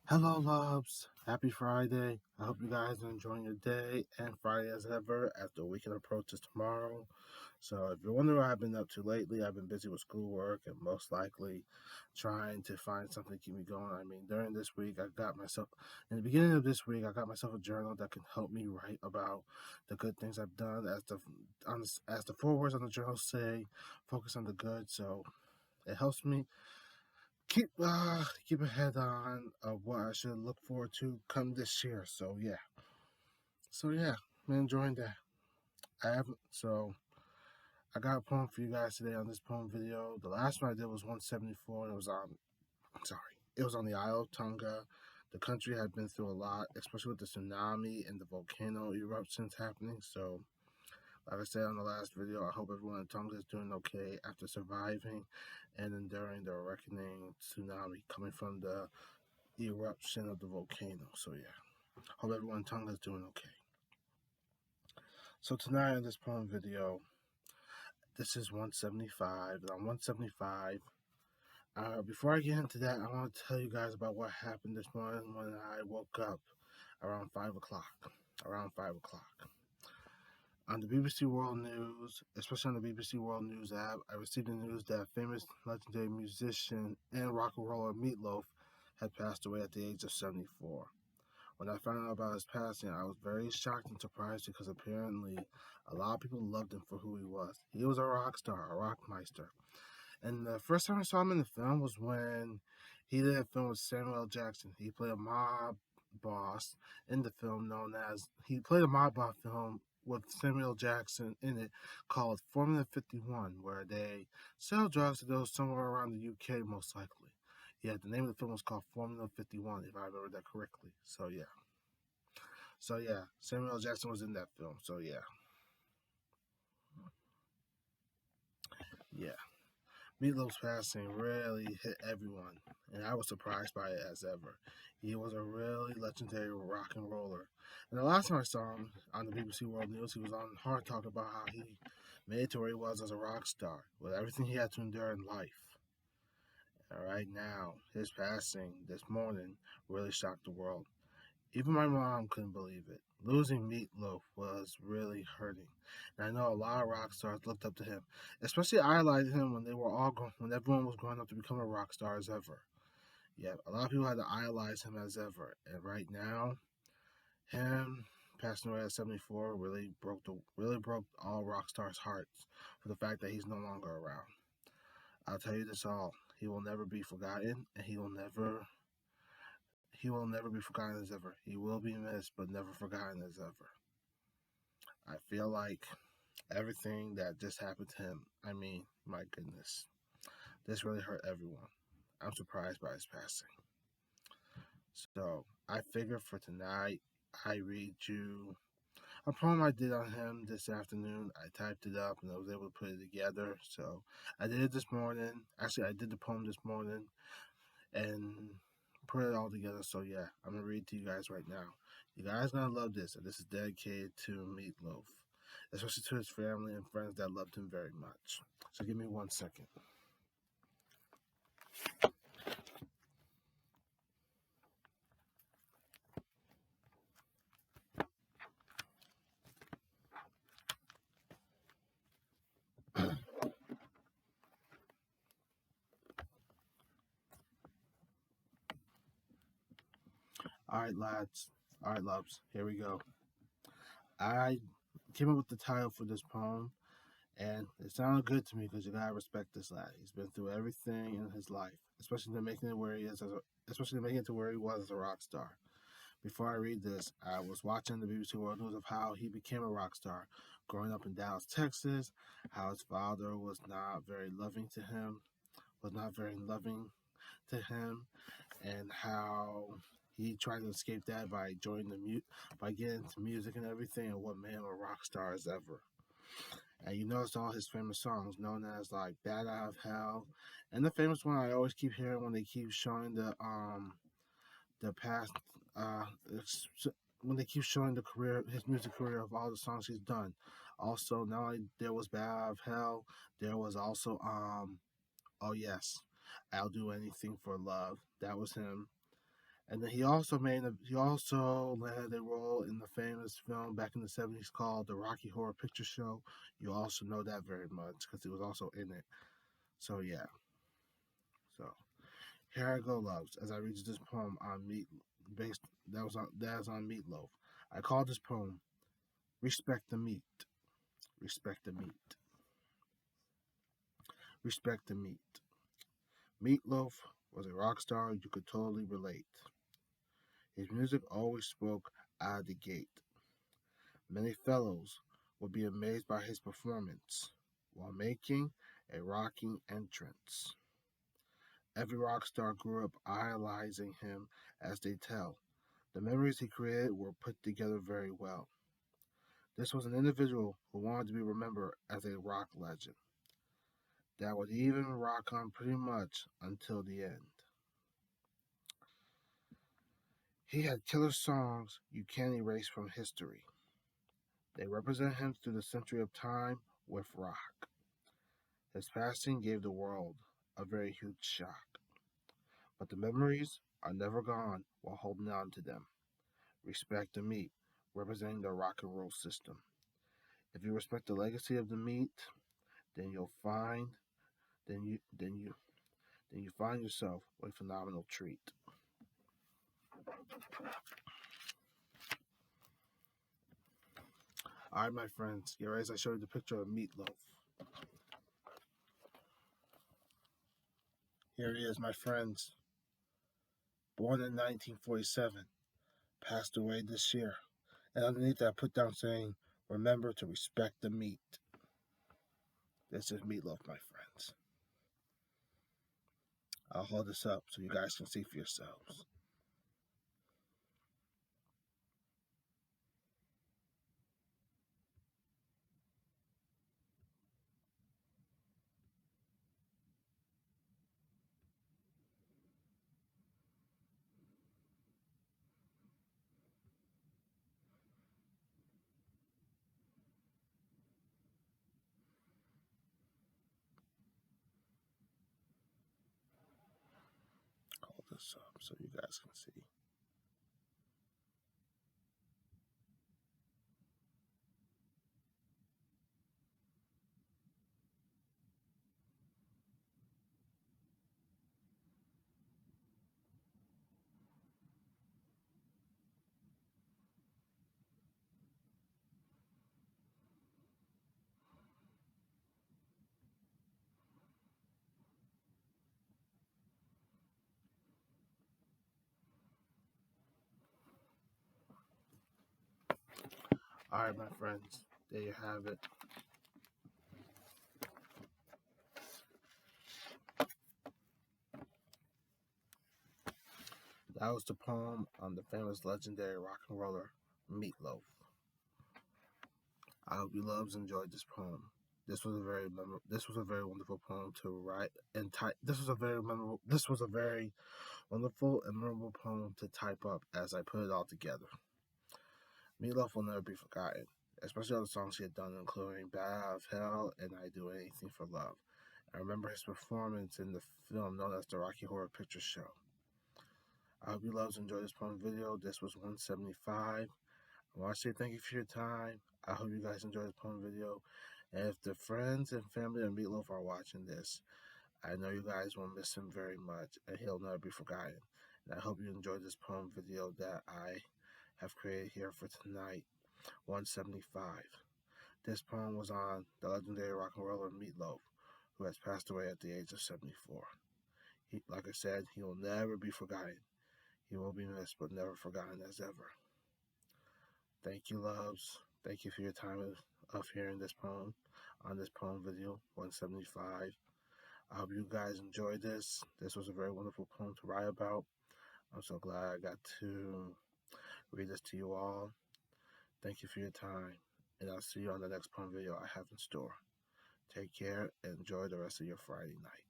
Hello, loves. Happy Friday. I hope you guys are enjoying your day and Friday as ever as the weekend approaches tomorrow. So, if you're wondering what I've been up to lately, I've been busy with schoolwork and most likely trying to find something to keep me going. During this week, in the beginning of this week, I got myself a journal that can help me write about the good things I've done. As the four words on the journal say, focus on the good. So, it helps me keep ahead on of what I should look forward to come this year. So yeah, I'm enjoying that. I got a poem for you guys today on this poem video. The last one I did was 174. And it was on the Isle of Tonga. The country had been through a lot, especially with the tsunami and the volcano eruptions happening. So like I said on the last video, I hope everyone in Tonga is doing okay after surviving and enduring the reckoning tsunami coming from the eruption of the volcano. So yeah, hope everyone in Tonga is doing okay. So tonight in this poem video, this is 175. And on 175, before I get into that, I want to tell you guys about what happened this morning when I woke up around 5 o'clock. Around 5 o'clock. On the BBC World News, especially on the BBC World News app, I received the news that famous legendary musician and rock and roller Meat Loaf had passed away at the age of 74. When I found out about his passing, I was very shocked and surprised because apparently a lot of people loved him for who he was. He was a rock star, a rock meister. And the first time I saw him in the film was when he did a film with Samuel L. Jackson. He played a mob boss in the film he played a mob boss film with Samuel L. Jackson in it called Formula 51, where they sell drugs to those somewhere around the UK, most likely. Yeah, the name of the film was called Formula 51, if I remember that correctly. So yeah, Samuel L. Jackson was in that film. Yeah. Meatloaf's passing really hit everyone, and I was surprised by it as ever. He was a really legendary rock and roller. And the last time I saw him on the BBC World News, he was on Hard Talk about how he made it to where he was as a rock star with everything he had to endure in life. And right now, his passing this morning really shocked the world. Even my mom couldn't believe it. Losing Meat Loaf was really hurting, and I know a lot of rock stars looked up to him, especially idolized him when everyone was growing up to become a rock star as ever. Yeah, a lot of people had to idolize him as ever, and right now, him passing away at 74 really broke all rock stars' hearts for the fact that he's no longer around. I'll tell you this all: he will never be forgotten, and he will never be forgotten as ever. He will be missed, but never forgotten as ever. I feel like everything that just happened to him, my goodness, this really hurt everyone. I'm surprised by his passing. So I figured for tonight, I read you a poem I did on him this afternoon. I typed it up and I was able to put it together. So I did it this morning. Actually, I did the poem this morning and put it all together. So yeah, I'm gonna read to you guys right now. You guys gonna love this, and this is dedicated to Meatloaf, especially to his family and friends that loved him very much. So give me 1 second. All right, lads. All right, loves. Here we go. I came up with the title for this poem, and it sounded good to me because you gotta respect this lad. He's been through everything in his life, especially to making it where he is, especially to making it to where he was as a rock star. Before I read this, I was watching the BBC World News of how he became a rock star, growing up in Dallas, Texas. How his father was not very loving to him, and how he tried to escape that by getting into music and everything, and what made him a rock star as ever. And you notice all his famous songs, known as like "Bad Out of Hell," and the famous one I always keep hearing when they keep showing the past when they keep showing his music career of all the songs he's done. Also, not only there was "Bad Out of Hell," there was also "Oh Yes, I'll Do Anything for Love." That was him. And then he also landed a role in the famous film back in the '70s called The Rocky Horror Picture Show. You also know that very much because he was also in it. So yeah. So here I go, loves, as I read this poem on meat based that is on meatloaf. I call this poem "Respect the Meat." Respect the meat. Respect the meat. Meatloaf was a rock star you could totally relate. His music always spoke out of the gate. Many fellows would be amazed by his performance while making a rocking entrance. Every rock star grew up idolizing him as they tell. The memories he created were put together very well. This was an individual who wanted to be remembered as a rock legend that would even rock on pretty much until the end. He had killer songs you can't erase from history. They represent him through the century of time with rock. His passing gave the world a very huge shock, but the memories are never gone while holding on to them. Respect the meat, representing the rock and roll system. If you respect the legacy of the meat, then you'll find then you then you then you find yourself with a phenomenal treat. All right, my friends, get ready as I show you the picture of Meatloaf. Here he is, my friends. Born in 1947, passed away this year. And underneath that, I put down saying, "Remember to respect the meat." This is Meatloaf, my friends. I'll hold this up so you guys can see for yourselves. Hold this up so you guys can see. All right, my friends, there you have it. That was the poem on the famous legendary rock and roller Meatloaf. I hope you loves enjoyed this poem. This was a very wonderful poem to write and type. This was a very wonderful and memorable poem to type up as I put it all together. Meatloaf will never be forgotten, especially all the songs he had done, including "Bad Out of Hell" and "I Do Anything for Love." I remember his performance in the film known as the Rocky Horror Picture Show. I hope you loves enjoyed this poem video. This was 175. I want to say thank you for your time. I hope you guys enjoyed this poem video. And if the friends and family of Meatloaf are watching this, I know you guys will miss him very much and he'll never be forgotten. And I hope you enjoyed this poem video that I have created here for tonight, 175. This poem was on the legendary rock and roller Meatloaf, who has passed away at the age of 74. Like I said, he will never be forgotten. He will be missed, but never forgotten as ever. Thank you, loves. Thank you for your time of hearing this poem on this poem video, 175. I hope you guys enjoyed this. This was a very wonderful poem to write about. I'm so glad I got to read this to you all. Thank you for your time, and I'll see you on the next poem video I have in store. Take care and enjoy the rest of your Friday night.